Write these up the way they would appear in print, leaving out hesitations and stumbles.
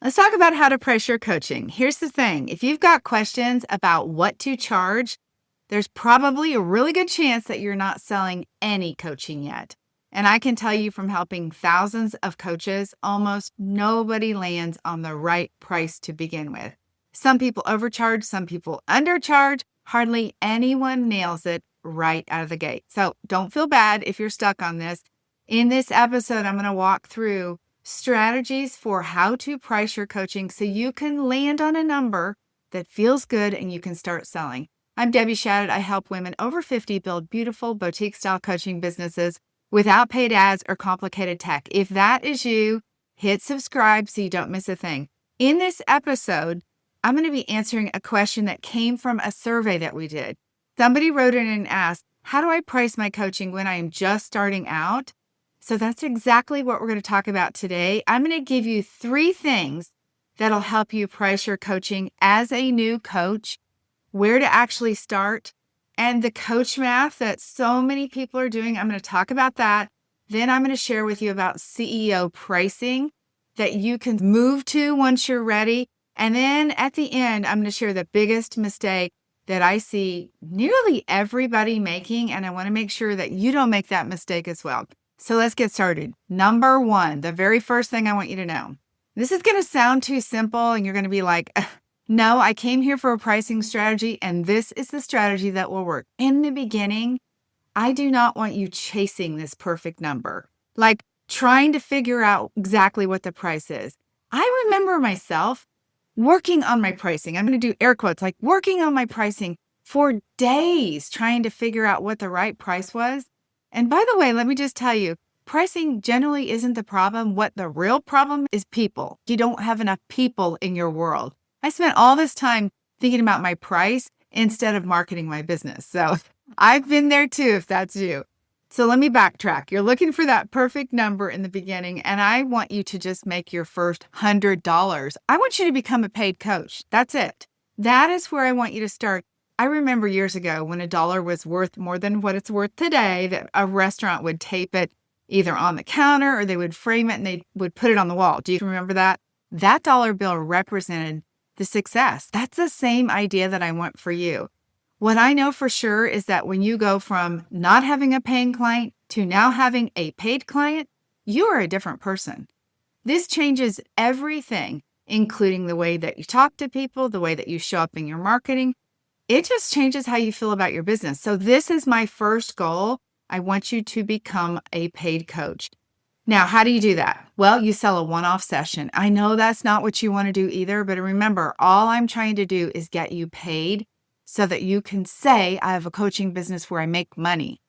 Let's talk about how to price your coaching. Here's the thing. If you've got questions about what to charge, there's probably a really good chance that you're not selling any coaching yet. And I can tell you from helping thousands of coaches, almost nobody lands on the right price to begin with. Some people overcharge, some people undercharge. Hardly anyone nails it right out of the gate. So don't feel bad if you're stuck on this. In this episode, I'm going to walk through strategies for how to price your coaching so you can land on a number that feels good and you can start selling. I'm Debbie Shadid. I help women over 50 build beautiful boutique-style coaching businesses without paid ads or complicated tech. If that is you, hit subscribe so you don't miss a thing. In this episode, I'm going to be answering a question that came from a survey that we did. Somebody wrote in and asked, how do I price my coaching when I am just starting out? So that's exactly what we're going to talk about today. I'm going to give you 3 things that'll help you price your coaching as a new coach, where to actually start, and the coach math that so many people are doing. I'm going to talk about that. Then I'm going to share with you about CEO pricing that you can move to once you're ready. And then at the end, I'm going to share the biggest mistake that I see nearly everybody making, and I want to make sure that you don't make that mistake as well. So let's get started. Number 1, the very first thing I want you to know. This is going to sound too simple and you're going to be like, no, I came here for a pricing strategy and this is the strategy that will work. In the beginning, I do not want you chasing this perfect number, like trying to figure out exactly what the price is. I remember myself working on my pricing. I'm going to do air quotes, like working on my pricing for days, trying to figure out what the right price was. And by the way, let me just tell you, pricing generally isn't the problem. What the real problem is people. You don't have enough people in your world. I spent all this time thinking about my price instead of marketing my business. So I've been there too, if that's you. So let me backtrack. You're looking for that perfect number in the beginning, and I want you to just make your first $100. I want you to become a paid coach. That's it. That is where I want you to start. I remember years ago when $1 was worth more than what it's worth today, that a restaurant would tape it either on the counter or they would frame it and they would put it on the wall. Do you remember that? That dollar bill represented the success. That's the same idea that I want for you. What I know for sure is that when you go from not having a paying client to now having a paid client, you are a different person. This changes everything, including the way that you talk to people, the way that you show up in your marketing. It just changes how you feel about your business. So this is my first goal. I want you to become a paid coach. Now, how do you do that? Well, you sell a one-off session. I know that's not what you want to do either, but remember, all I'm trying to do is get you paid so that you can say, I have a coaching business where I make money.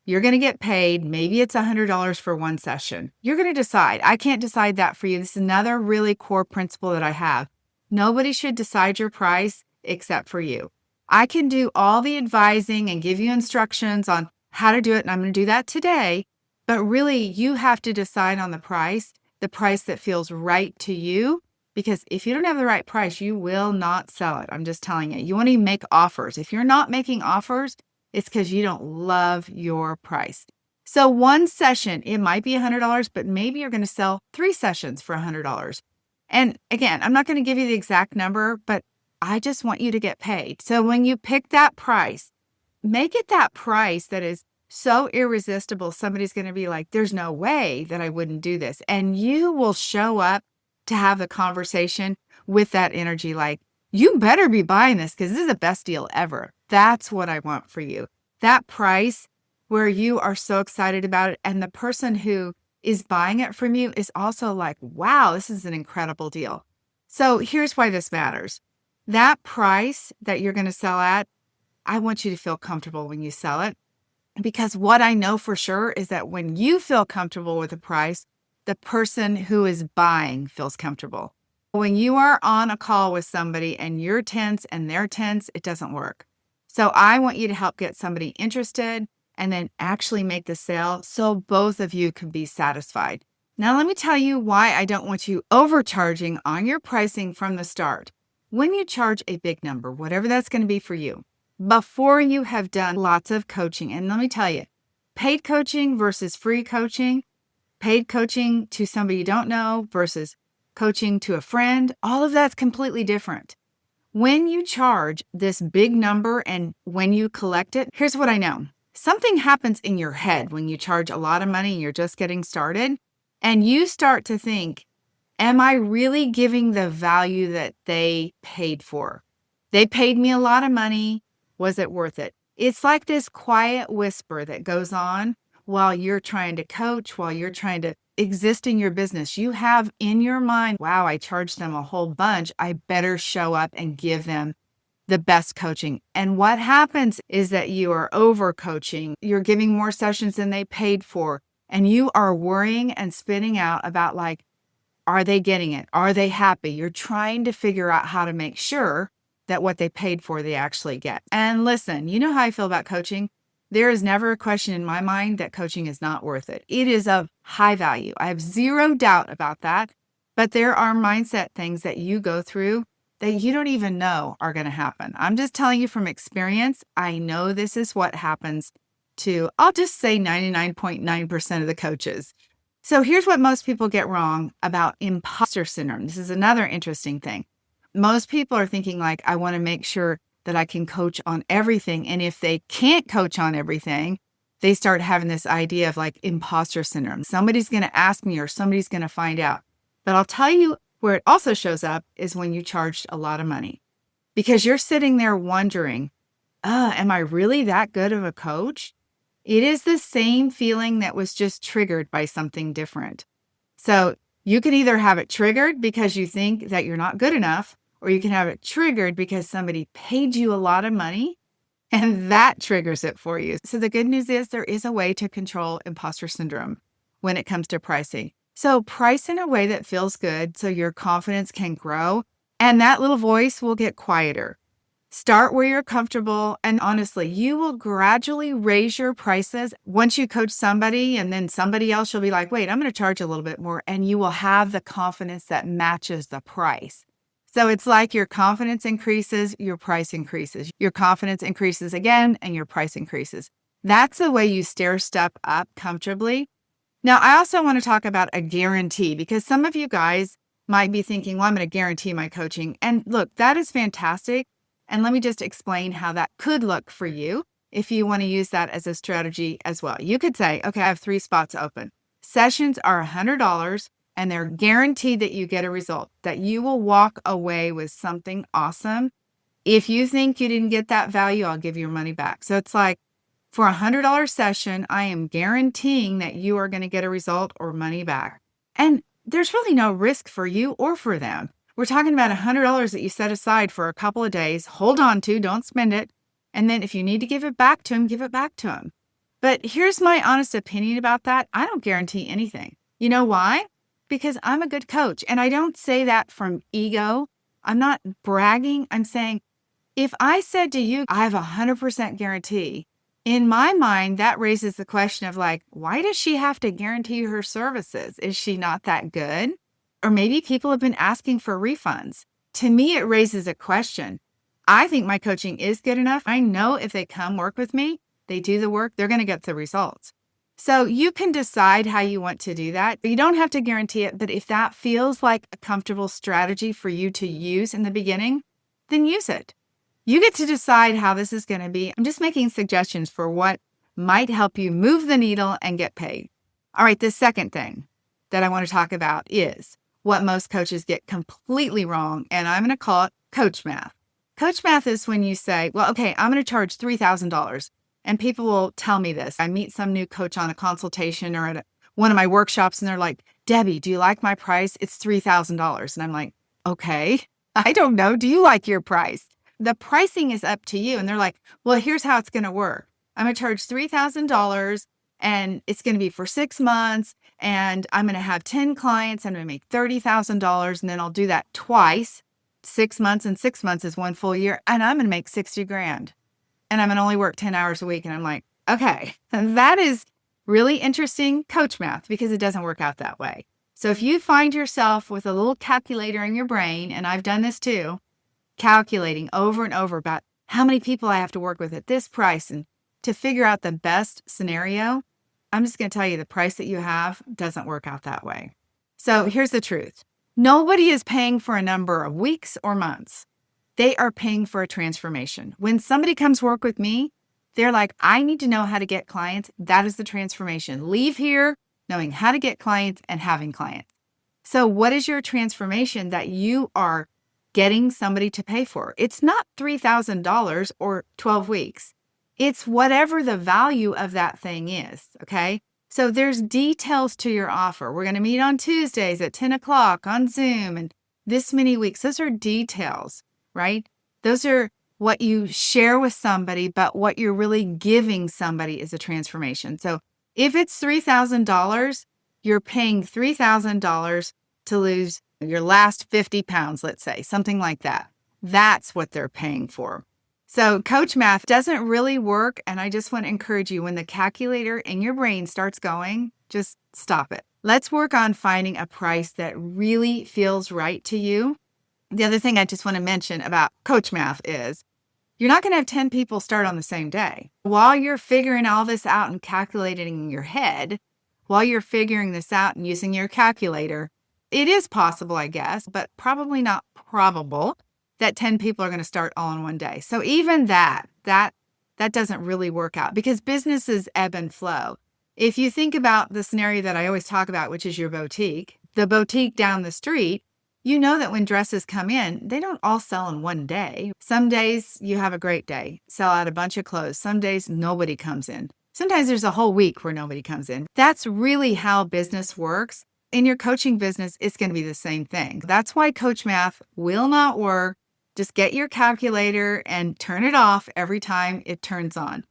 You're going to get paid. Maybe it's $100 for one session. You're going to decide. I can't decide that for you. This is another really core principle that I have. Nobody should decide your price except for you. I can do all the advising and give you instructions on how to do it, and I'm going to do that today. But really, you have to decide on the price that feels right to you, because if you don't have the right price, you will not sell it. I'm just telling you. You want to make offers. If you're not making offers, it's because you don't love your price. So one session, it might be $100, but maybe you're going to sell 3 sessions for $100. And again, I'm not going to give you the exact number, but I just want you to get paid. So when you pick that price, make it that price that is so irresistible. Somebody's going to be like, there's no way that I wouldn't do this. And you will show up to have the conversation with that energy like, you better be buying this because this is the best deal ever. That's what I want for you. That price where you are so excited about it. And the person who is buying it from you is also like, wow, this is an incredible deal. So here's why this matters. That price that you're going to sell at, I want you to feel comfortable when you sell it, because what I know for sure is that when you feel comfortable with the price, the person who is buying feels comfortable. When you are on a call with somebody and you're tense and they're tense, it doesn't work. So I want you to help get somebody interested and then actually make the sale so both of you can be satisfied. Now, let me tell you why I don't want you overcharging on your pricing from the start. When you charge a big number, whatever that's going to be for you, before you have done lots of coaching, and let me tell you, paid coaching versus free coaching, paid coaching to somebody you don't know versus coaching to a friend, all of that's completely different. When you charge this big number and when you collect it, here's what I know. Something happens in your head when you charge a lot of money and you're just getting started, and you start to think, am I really giving the value that they paid for? They paid me a lot of money. Was it worth it? It's like this quiet whisper that goes on while you're trying to coach, while you're trying to exist in your business. You have in your mind, wow, I charged them a whole bunch. I better show up and give them the best coaching. And what happens is that you are over coaching. You're giving more sessions than they paid for. And you are worrying and spinning out about like, are they getting it? Are they happy? You're trying to figure out how to make sure that what they paid for, they actually get. And listen, you know how I feel about coaching? There is never a question in my mind that coaching is not worth it. It is of high value. I have zero doubt about that. But there are mindset things that you go through that you don't even know are going to happen. I'm just telling you from experience. I know this is what happens to, I'll just say 99.9% of the coaches. So here's what most people get wrong about imposter syndrome. This is another interesting thing. Most people are thinking like, I want to make sure that I can coach on everything. And if they can't coach on everything, they start having this idea of like imposter syndrome. Somebody's going to ask me or somebody's going to find out. But I'll tell you where it also shows up is when you charged a lot of money, because you're sitting there wondering, am I really that good of a coach? It is the same feeling that was just triggered by something different. So you can either have it triggered because you think that you're not good enough, or you can have it triggered because somebody paid you a lot of money and that triggers it for you. So the good news is there is a way to control imposter syndrome when it comes to pricing. So price in a way that feels good so your confidence can grow and that little voice will get quieter. Start where you're comfortable. And honestly, you will gradually raise your prices once you coach somebody, and then somebody else will be like, wait, I'm going to charge a little bit more. And you will have the confidence that matches the price. So it's like your confidence increases, your price increases. Your confidence increases again, and your price increases. That's the way you stair step up comfortably. Now, I also want to talk about a guarantee, because some of you guys might be thinking, well, I'm going to guarantee my coaching. And look, that is fantastic. And let me just explain how that could look for you if you want to use that as a strategy as well. You could say, okay, I have 3 spots open. Sessions are $100 and they're guaranteed that you get a result, that you will walk away with something awesome. If you think you didn't get that value, I'll give you your money back. So it's like, for a $100 session, I am guaranteeing that you are going to get a result or money back. And there's really no risk for you or for them. We're talking about $100 that you set aside for a couple of days, hold on to, don't spend it. And then if you need to give it back to them, give it back to them. But here's my honest opinion about that. I don't guarantee anything. You know why? Because I'm a good coach. And I don't say that from ego. I'm not bragging. I'm saying, if I said to you, I have a 100% guarantee, in my mind, that raises the question of like, why does she have to guarantee her services? Is she not that good? Or maybe people have been asking for refunds. To me, it raises a question. I think my coaching is good enough. I know if they come work with me, they do the work, they're going to get the results. So you can decide how you want to do that. You don't have to guarantee it, but if that feels like a comfortable strategy for you to use in the beginning, then use it. You get to decide how this is going to be. I'm just making suggestions for what might help you move the needle and get paid. All right, the second thing that I want to talk about is what most coaches get completely wrong, and I'm going to call it coach math. Coach math is when you say, well, okay, I'm going to charge $3,000, and people will tell me this. I meet some new coach on a consultation or at one of my workshops, and they're like, Debbie, do you like my price? It's $3,000. And I'm like, okay, I don't know. Do you like your price? The pricing is up to you. And they're like, well, here's how it's going to work. I'm going to charge $3,000 and it's going to be for 6 months. And I'm going to have 10 clients. I'm going to make $30,000. And then I'll do that twice, 6 months, and 6 months is one full year. And I'm going to make 60 grand. And I'm going to only work 10 hours a week. And I'm like, okay, that is really interesting coach math, because it doesn't work out that way. So if you find yourself with a little calculator in your brain, and I've done this too, calculating over and over about how many people I have to work with at this price and to figure out the best scenario, I'm just going to tell you the price that you have doesn't work out that way. So here's the truth. Nobody is paying for a number of weeks or months. They are paying for a transformation. When somebody comes work with me, they're like, I need to know how to get clients. That is the transformation. Leave here knowing how to get clients and having clients. So what is your transformation that you are getting somebody to pay for? It's not $3,000 or 12 weeks. It's whatever the value of that thing is, okay? So there's details to your offer. We're going to meet on Tuesdays at 10 o'clock on Zoom and this many weeks. Those are details, right? Those are what you share with somebody, but what you're really giving somebody is a transformation. So if it's $3,000, you're paying $3,000 to lose your last 50 pounds, let's say, something like that. That's what they're paying for. So coach math doesn't really work. And I just want to encourage you, when the calculator in your brain starts going, just stop it. Let's work on finding a price that really feels right to you. The other thing I just want to mention about coach math is you're not going to have 10 people start on the same day. While you're figuring all this out and calculating in your head, while you're figuring this out and using your calculator, it is possible, I guess, but probably not probable that 10 people are going to start all in one day. So even that doesn't really work out because businesses ebb and flow. If you think about the scenario that I always talk about, which is your boutique, the boutique down the street, you know that when dresses come in, they don't all sell in one day. Some days you have a great day, sell out a bunch of clothes. Some days nobody comes in. Sometimes there's a whole week where nobody comes in. That's really how business works. In your coaching business, it's going to be the same thing. That's why coach math will not work. Just get your calculator and turn it off every time it turns on.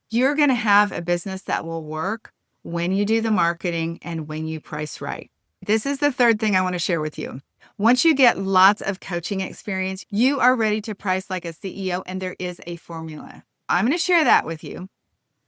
You're going to have a business that will work when you do the marketing and when you price right. This is the third thing I want to share with you. Once you get lots of coaching experience, you are ready to price like a CEO, and there is a formula. I'm going to share that with you.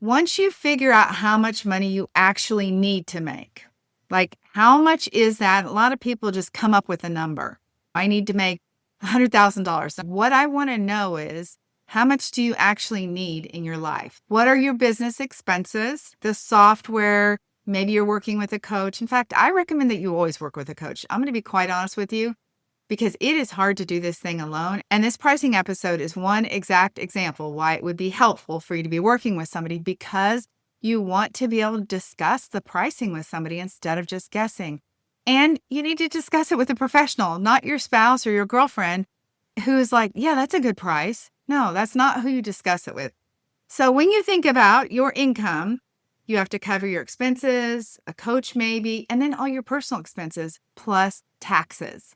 Once you figure out how much money you actually need to make, like how much is that? A lot of people just come up with a number. I need to make $100,000. What I want to know is, how much do you actually need in your life? What are your business expenses? The software, maybe you're working with a coach. In fact, I recommend that you always work with a coach. I'm going to be quite honest with you because it is hard to do this thing alone. And this pricing episode is one exact example why it would be helpful for you to be working with somebody, because you want to be able to discuss the pricing with somebody instead of just guessing. And you need to discuss it with a professional, not your spouse or your girlfriend who's like, yeah, that's a good price. No, that's not who you discuss it with. So when you think about your income, you have to cover your expenses, a coach maybe, and then all your personal expenses plus taxes.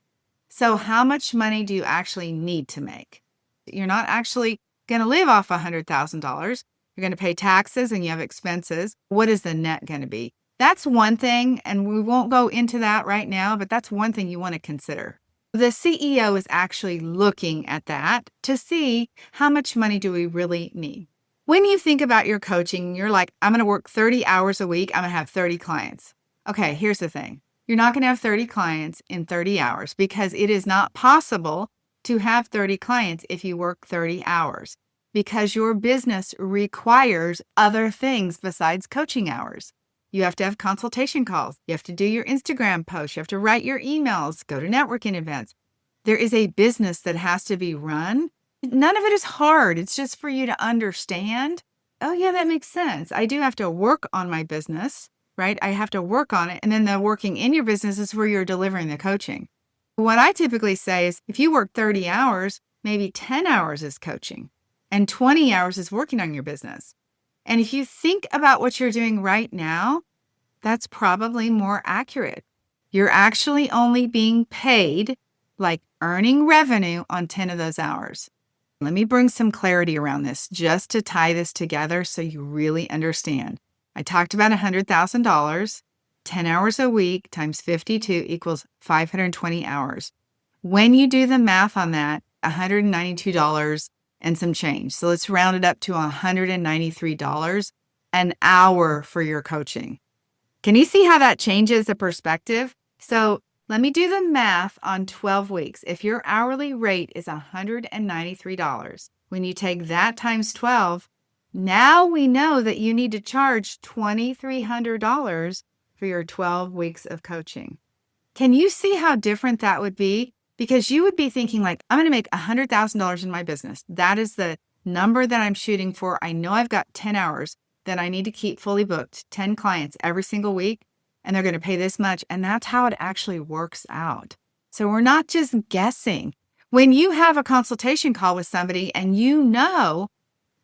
So how much money do you actually need to make? You're not actually going to live off $100,000. You're going to pay taxes and you have expenses. What is the net going to be? That's one thing, and we won't go into that right now, but that's one thing you want to consider. The CEO is actually looking at that to see how much money do we really need. When you think about your coaching, you're like, I'm going to work 30 hours a week. I'm going to have 30 clients. Okay, here's the thing. You're not going to have 30 clients in 30 hours because it is not possible to have 30 clients if you work 30 hours because your business requires other things besides coaching hours. You have to have consultation calls. You have to do your Instagram posts. You have to write your emails, go to networking events. There is a business that has to be run. None of it is hard. It's just for you to understand. Oh, yeah, that makes sense. I do have to work on my business, right? I have to work on it. And then the working in your business is where you're delivering the coaching. What I typically say is if you work 30 hours, maybe 10 hours is coaching and 20 hours is working on your business. And if you think about what you're doing right now, that's probably more accurate. You're actually only being paid, like earning revenue, on 10 of those hours. Let me bring some clarity around this just to tie this together so you really understand. I talked about $100,000, 10 hours a week times 52 equals 520 hours. When you do the math on that, $192 and some change. So let's round it up to $193 an hour for your coaching. Can you see how that changes the perspective? So let me do the math on 12 weeks. If your hourly rate is $193, when you take that times 12, now we know that you need to charge $2,300 for your 12 weeks of coaching. Can you see how different that would be? Because you would be thinking like, I'm going to make $100,000 in my business. That is the number that I'm shooting for. I know I've got 10 hours that I need to keep fully booked, 10 clients every single week, and they're going to pay this much. And that's how it actually works out. So we're not just guessing. When you have a consultation call with somebody and no,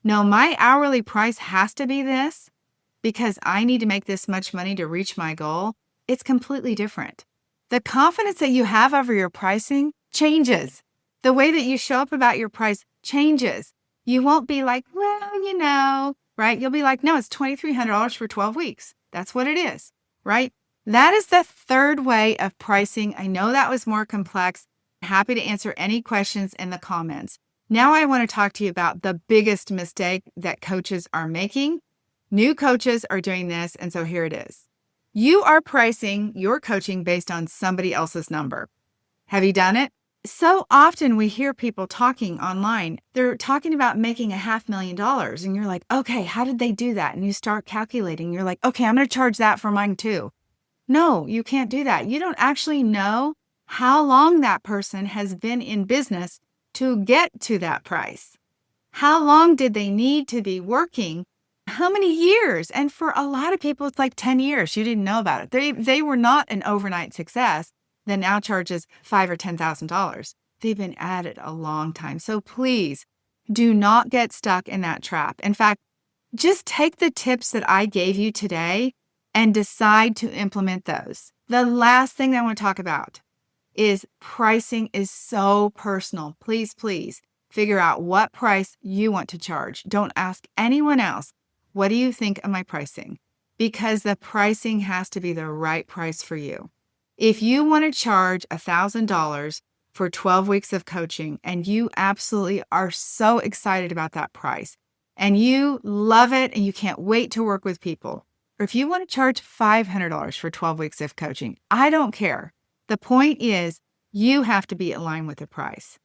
my hourly price has to be this because I need to make this much money to reach my goal, it's completely different. The confidence that you have over your pricing changes. The way that you show up about your price changes. You won't be like, well, right? You'll be like, no, it's $2,300 for 12 weeks. That's what it is, right? That is the third way of pricing. I know that was more complex. Happy to answer any questions in the comments. Now I want to talk to you about the biggest mistake that coaches are making. New coaches are doing this, and so here it is. You are pricing your coaching based on somebody else's number. Have you done it? So often we hear people talking online. They're talking about making $500,000, and you're like, okay, how did they do that? And you start calculating. You're like, okay, I'm going to charge that for mine too. No, you can't do that. You don't actually know how long that person has been in business to get to that price. How long did they need to be working? How many years? And for a lot of people, it's like 10 years. You didn't know about it. They were not an overnight success that now charges $5,000 or $10,000. They've been at it a long time. So please do not get stuck in that trap. In fact, just take the tips that I gave you today and decide to implement those. The last thing that I want to talk about is pricing is so personal. Please figure out what price you want to charge. Don't ask anyone else, what do you think of my pricing? Because the pricing has to be the right price for you. If you want to charge $1,000 for 12 weeks of coaching and you absolutely are so excited about that price and you love it and you can't wait to work with people, or if you want to charge $500 for 12 weeks of coaching, I don't care. The point is, you have to be aligned with the price.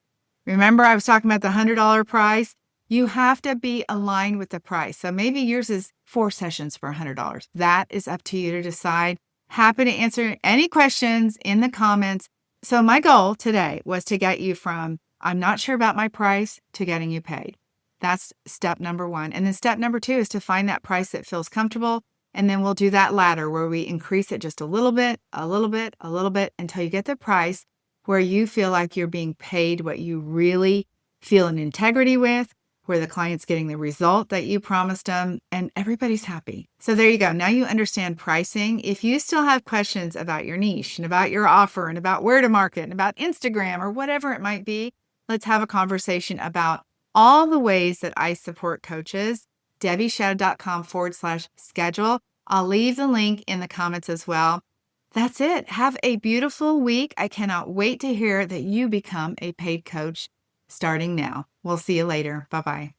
Remember, I was talking about the $100 price? You have to be aligned with the price. So maybe yours is 4 sessions for $100. That is up to you to decide. Happy to answer any questions in the comments. So my goal today was to get you from, I'm not sure about my price, to getting you paid. That's step number 1. And then step number 2 is to find that price that feels comfortable. And then we'll do that ladder where we increase it just a little bit until you get the price where you feel like you're being paid what you really feel in integrity with, where the client's getting the result that you promised them, and everybody's happy. So there you go. Now you understand pricing. If you still have questions about your niche and about your offer and about where to market and about Instagram or whatever it might be, let's have a conversation about all the ways that I support coaches. DebbieShadid.com/schedule. I'll leave the link in the comments as well. That's it. Have a beautiful week. I cannot wait to hear that you become a paid coach starting now. We'll see you later. Bye-bye.